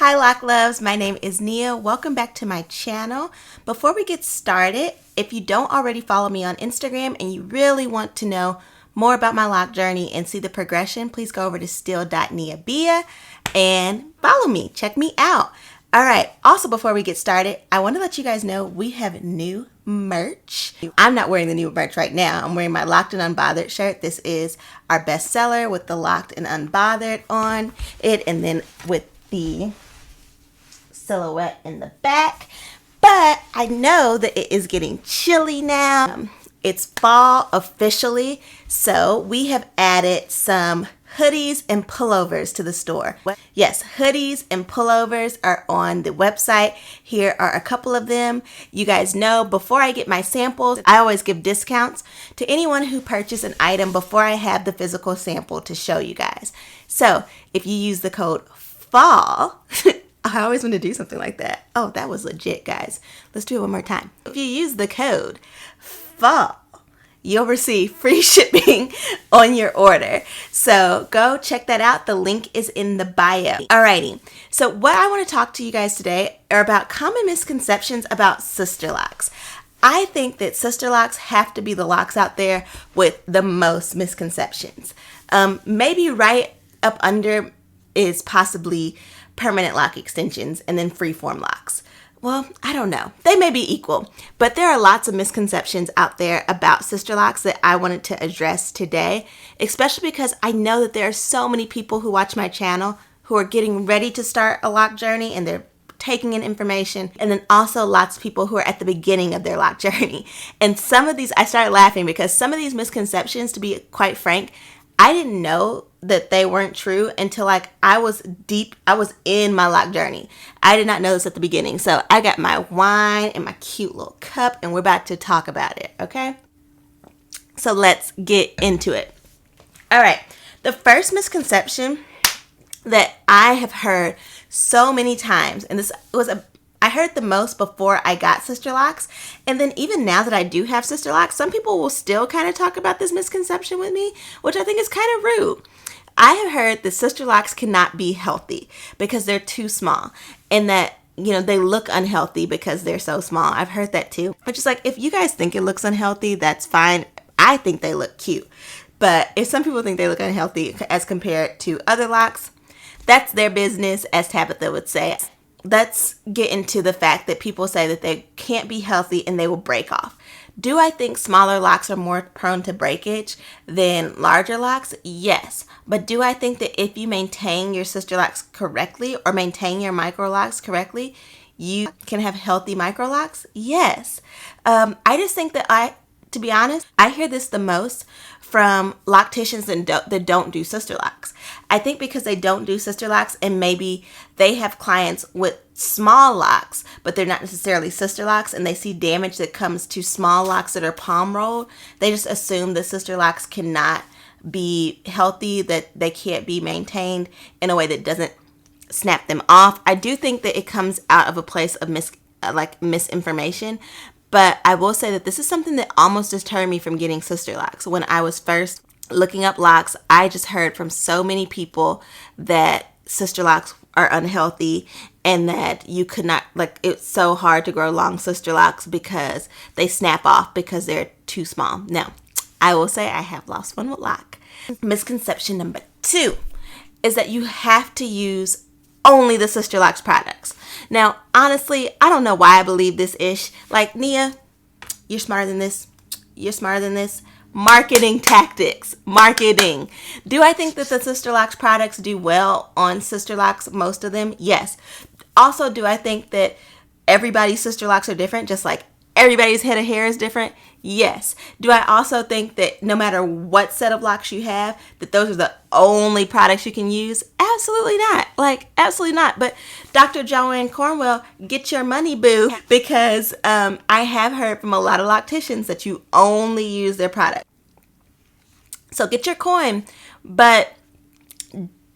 Hi Loc Loves, my name is Nia. Welcome back to my channel. Before we get started, if you don't already follow me on Instagram and you really want to know more about my loc journey and see the progression, please go over to still.niabia and follow me. Check me out. All right. Also, before we get started, I want to let you guys know we have new merch. I'm not wearing the new merch right now. I'm wearing my Locked and Unbothered shirt. This is our bestseller with the Locked and Unbothered on it, and then with the silhouette in the back. But I know that it is getting chilly now. It's fall officially, so we have added some hoodies and pullovers to the store. Yes, hoodies and pullovers are on the website. Here are a couple of them. You guys know before I get my samples, I always give discounts to anyone who purchase an item before I have the physical sample to show you guys. So if you use the code FALL, I always want to do something like that. Oh, that was legit, guys. Let's do it one more time. If you use the code FALL, you'll receive free shipping on your order. So go check that out. The link is in the bio. Alrighty. So what I want to talk to you guys today are about common misconceptions about Sisterlocks. I think that Sisterlocks have to be the locks out there with the most misconceptions. Maybe right up under is possibly permanent lock extensions and then freeform locks. Well, I don't know. They may be equal, but there are lots of misconceptions out there about Sisterlocks that I wanted to address today, especially because I know that there are so many people who watch my channel who are getting ready to start a loc journey and they're taking in information, and then also lots of people who are at the beginning of their loc journey. And some of these, I started laughing because some of these misconceptions, to be quite frank, I didn't know that they weren't true until I was in my loc journey. I did not know this at the beginning. So I got my wine and my cute little cup and we're about to talk about it, okay? So let's get into it. All right. The first misconception that I have heard so many times, and I heard the most before I got Sisterlocks, and then even now that I do have Sisterlocks, some people will still kind of talk about this misconception with me, which I think is kind of rude. I have heard that Sisterlocks cannot be healthy because they're too small, and that, you know, they look unhealthy because they're so small. I've heard that too. But just like, if you guys think it looks unhealthy, that's fine. I think they look cute. But if some people think they look unhealthy as compared to other locks, that's their business, as Tabitha would say. Let's get into the fact that people say that they can't be healthy and they will break off. Do I think smaller locks are more prone to breakage than larger locks? Yes. But do I think that if you maintain your Sisterlocks correctly or maintain your microlocs correctly, you can have healthy microlocs? Yes. I just think that to be honest, I hear this the most from locticians that don't do Sisterlocks. I think because they don't do Sisterlocks and maybe they have clients with small locks, but they're not necessarily Sisterlocks, and they see damage that comes to small locks that are palm rolled, they just assume that Sisterlocks cannot be healthy, that they can't be maintained in a way that doesn't snap them off. I do think that it comes out of a place of misinformation. But I will say that this is something that almost deterred me from getting Sisterlocks. When I was first looking up locks, I just heard from so many people that Sisterlocks are unhealthy and that you could not, it's so hard to grow long Sisterlocks because they snap off because they're too small. Now, I will say I have lost fun with loc. Misconception number 2 is that you have to use only the Sisterlocks products. Now, honestly, I don't know why I believe this ish. Like, Nia, you're smarter than this. You're smarter than this. Marketing tactics. Marketing. Do I think that the Sisterlocks products do well on Sisterlocks? Most of them? Yes. Also, do I think that everybody's Sisterlocks are different, just like everybody's head of hair is different? Yes. Do I also think that no matter what set of locks you have, that those are the only products you can use? Absolutely not. Absolutely not. But Dr. Joanne Cornwell, get your money, boo, because I have heard from a lot of locticians that you only use their product. So get your coin, but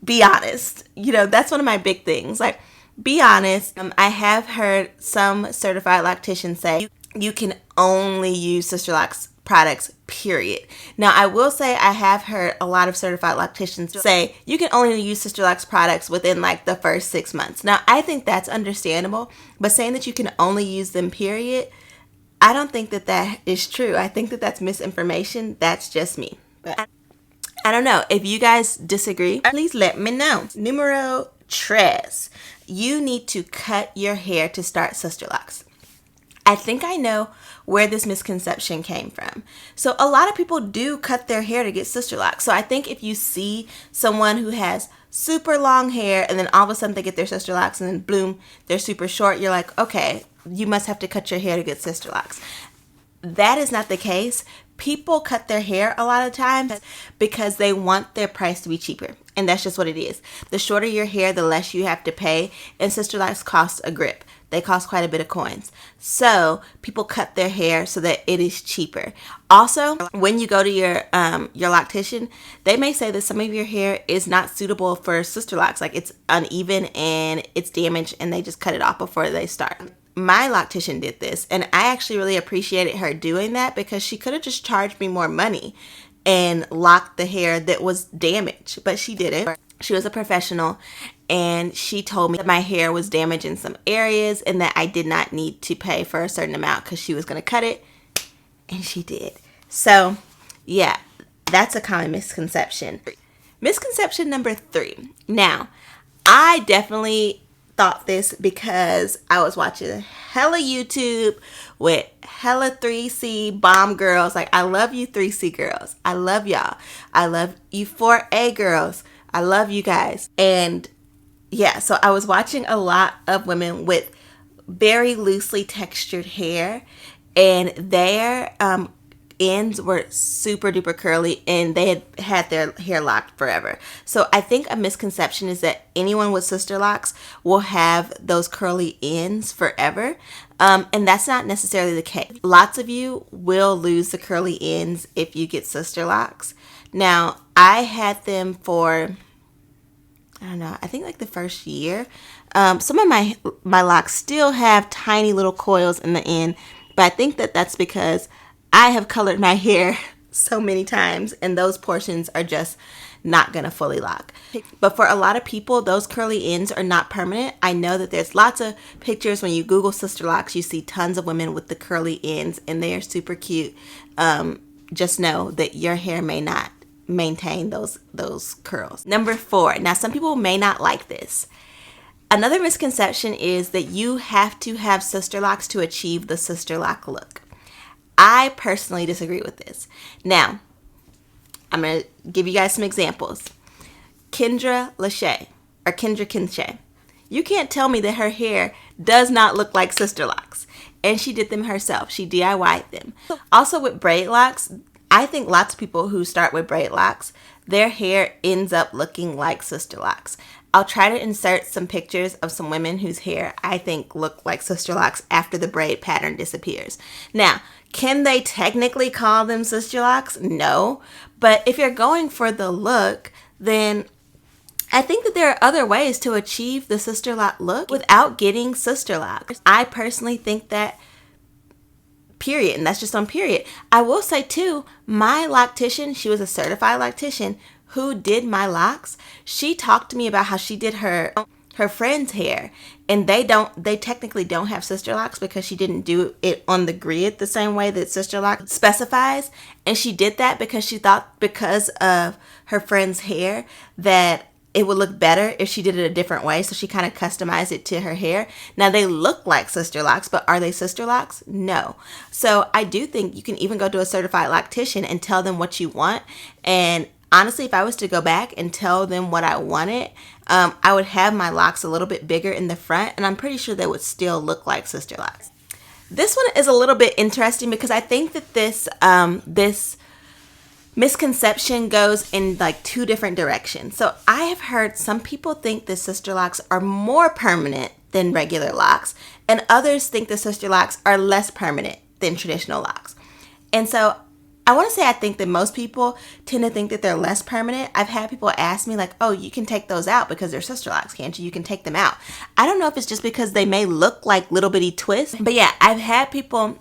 be honest. You know, that's one of my big things. Be honest. I have heard some certified locticians say you can only use Sisterlocks products, period. Now, I will say I have heard a lot of certified locticians say you can only use Sisterlocks products within like the first 6 months. Now, I think that's understandable, but saying that you can only use them, period, I don't think that that is true. I think that that's misinformation. That's just me. But I don't know. If you guys disagree, please let me know. Numero tres. You need to cut your hair to start Sisterlocks. I think I know where this misconception came from. So a lot of people do cut their hair to get Sisterlocks. So I think if you see someone who has super long hair and then all of a sudden they get their Sisterlocks and then bloom, they're super short, you're like, okay, you must have to cut your hair to get Sisterlocks. That is not the case. People cut their hair a lot of times because they want their price to be cheaper. And that's just what it is. The shorter your hair, the less you have to pay. And Sisterlocks cost a grip. They cost quite a bit of coins. So people cut their hair so that it is cheaper. Also, when you go to your loctician, they may say that some of your hair is not suitable for Sisterlocks. Like it's uneven and it's damaged and they just cut it off before they start. My loctician did this and I actually really appreciated her doing that because she could have just charged me more money and locked the hair that was damaged, but she didn't. She was a professional and she told me that my hair was damaged in some areas and that I did not need to pay for a certain amount because she was going to cut it, and she did. So yeah, that's a common misconception. Misconception number 3. Now, I definitely thought this because I was watching hella YouTube with hella 3C bomb girls. Like, I love you 3C girls. I love y'all. I love you 4A girls. I love you guys. And yeah, so I was watching a lot of women with very loosely textured hair, and their ends were super duper curly and they had their hair locked forever. So I think a misconception is that anyone with Sisterlocks will have those curly ends forever. And that's not necessarily the case. Lots of you will lose the curly ends if you get Sisterlocks. Now, I had them for, I don't know, I think like the first year. Some of my locks still have tiny little coils in the end, but I think that that's because I have colored my hair so many times and those portions are just not gonna fully lock. But for a lot of people, those curly ends are not permanent. I know that there's lots of pictures when you Google Sisterlocks, you see tons of women with the curly ends and they are super cute. Just know that your hair may not maintain those curls. Number 4. Now, some people may not like this. Another misconception is that you have to have Sisterlocks to achieve the Sisterlock look. I personally disagree with this. Now, I'm going to give you guys some examples. Kendra Lachey, or Kendra Kinche. You can't tell me that her hair does not look like Sisterlocks. And she did them herself. She DIY'd them. Also with braidlocs, I think lots of people who start with braidlocs, their hair ends up looking like Sisterlocks. I'll try to insert some pictures of some women whose hair I think look like Sisterlocks after the braid pattern disappears. Now, can they technically call them Sisterlocks? No. But if you're going for the look, then I think that there are other ways to achieve the Sisterlock look without getting Sisterlocks. I personally think that, period, and that's just on period. I will say too, my loctician, she was a certified loctician who did my locks. She talked to me about how she did her friend's hair, and they technically don't have Sisterlocks because she didn't do it on the grid the same way that Sisterlock specifies. And she did that because she thought because of her friend's hair that it would look better if she did it a different way. So she kind of customized it to her hair. Now they look like Sisterlocks, but are they Sisterlocks? No. So I do think you can even go to a certified loctician and tell them what you want. And honestly, if I was to go back and tell them what I wanted, I would have my locks a little bit bigger in the front, and I'm pretty sure they would still look like Sisterlocks. This one is a little bit interesting because I think that this misconception goes in like 2 different directions. So I have heard some people think the Sisterlocks are more permanent than regular locks, and others think the Sisterlocks are less permanent than traditional locks. And so I want to say I think that most people tend to think that they're less permanent. I've had people ask me like, oh, you can take those out because they're Sisterlocks, can't you? You can take them out. I don't know if it's just because they may look like little bitty twists. But yeah, I've had people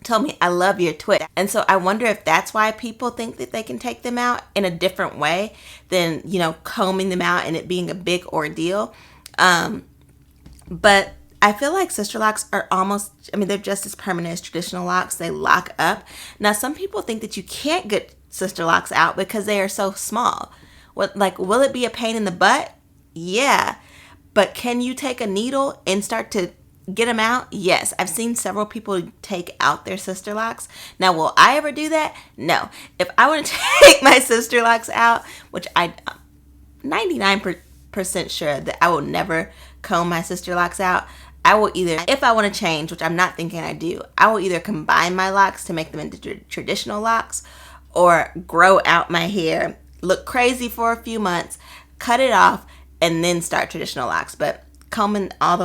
told me, I love your twist. And so I wonder if that's why people think that they can take them out in a different way than, you know, combing them out and it being a big ordeal. But I feel like Sisterlocks are almost, I mean, they're just as permanent as traditional locks. They lock up. Now, some people think that you can't get Sisterlocks out because they are so small. What, like, will it be a pain in the butt? Yeah. But can you take a needle and start to get them out? Yes. I've seen several people take out their Sisterlocks. Now, will I ever do that? No. If I want to take my Sisterlocks out, which I'm 99% sure that I will never comb my Sisterlocks out, I will either, if I want to change, which I'm not thinking I do, I will either combine my locks to make them into traditional locks or grow out my hair, look crazy for a few months, cut it off, and then start traditional locks. But combing all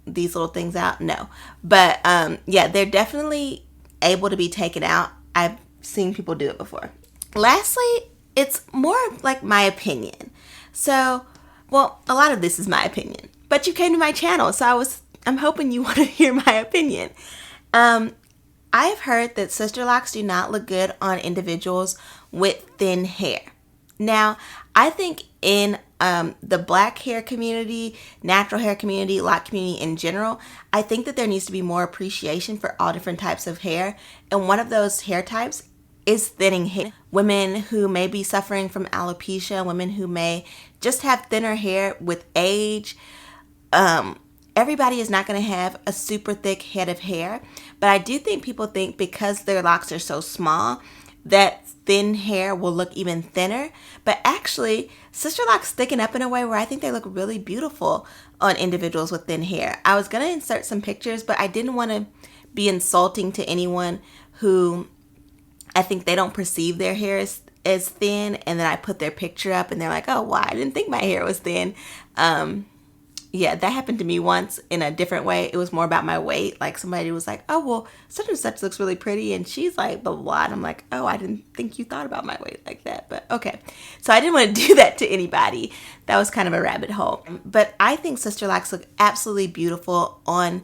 these little things out, no. But yeah, they're definitely able to be taken out. I've seen people do it before. Lastly, it's more like my opinion. So, well, a lot of this is my opinion, but you came to my channel, so I'm hoping you want to hear my opinion. I've heard that Sisterlocks do not look good on individuals with thin hair. Now, I think in the black hair community, natural hair community, loc community in general, I think that there needs to be more appreciation for all different types of hair. And one of those hair types is thinning hair. Women who may be suffering from alopecia, women who may just have thinner hair with age. Everybody is not going to have a super thick head of hair, but I do think people think because their locks are so small that thin hair will look even thinner. But actually, Sisterlocks thicken up in a way where I think they look really beautiful on individuals with thin hair. I was going to insert some pictures, but I didn't want to be insulting to anyone who I think they don't perceive their hair as thin, and then I put their picture up and they're like, oh, wow, I didn't think my hair was thin. Yeah, that happened to me once in a different way. It was more about my weight. Like somebody was like, oh, well, such and such looks really pretty. And she's like, blah, blah, blah. And I'm like, oh, I didn't think you thought about my weight like that. But okay. So I didn't want to do that to anybody. That was kind of a rabbit hole. But I think Sisterlocks look absolutely beautiful on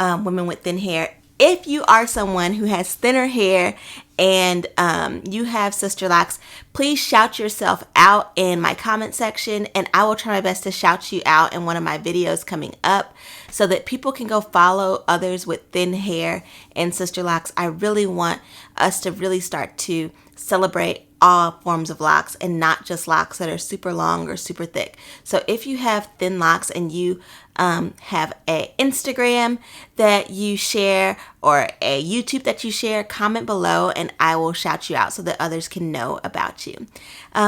women with thin hair. If you are someone who has thinner hair and you have Sisterlocks, please shout yourself out in my comment section, and I will try my best to shout you out in one of my videos coming up so that people can go follow others with thin hair and Sisterlocks. I really want us to really start to celebrate all forms of locks and not just locks that are super long or super thick. So if you have thin locks and you have a Instagram that you share or a YouTube that you share, comment below and I will shout you out so that others can know about you.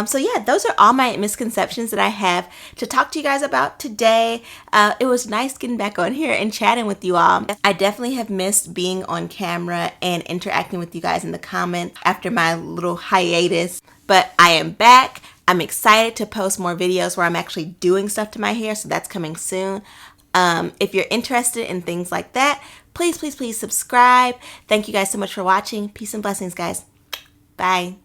So yeah, those are all my misconceptions that I have to talk to you guys about today. It was nice getting back on here and chatting with you all. I definitely have missed being on camera and interacting with you guys in the comments after my little hiatus, but I am back. I'm excited to post more videos where I'm actually doing stuff to my hair, so that's coming soon. If you're interested in things like that, please, please, please subscribe. Thank you guys so much for watching. Peace and blessings, guys. Bye.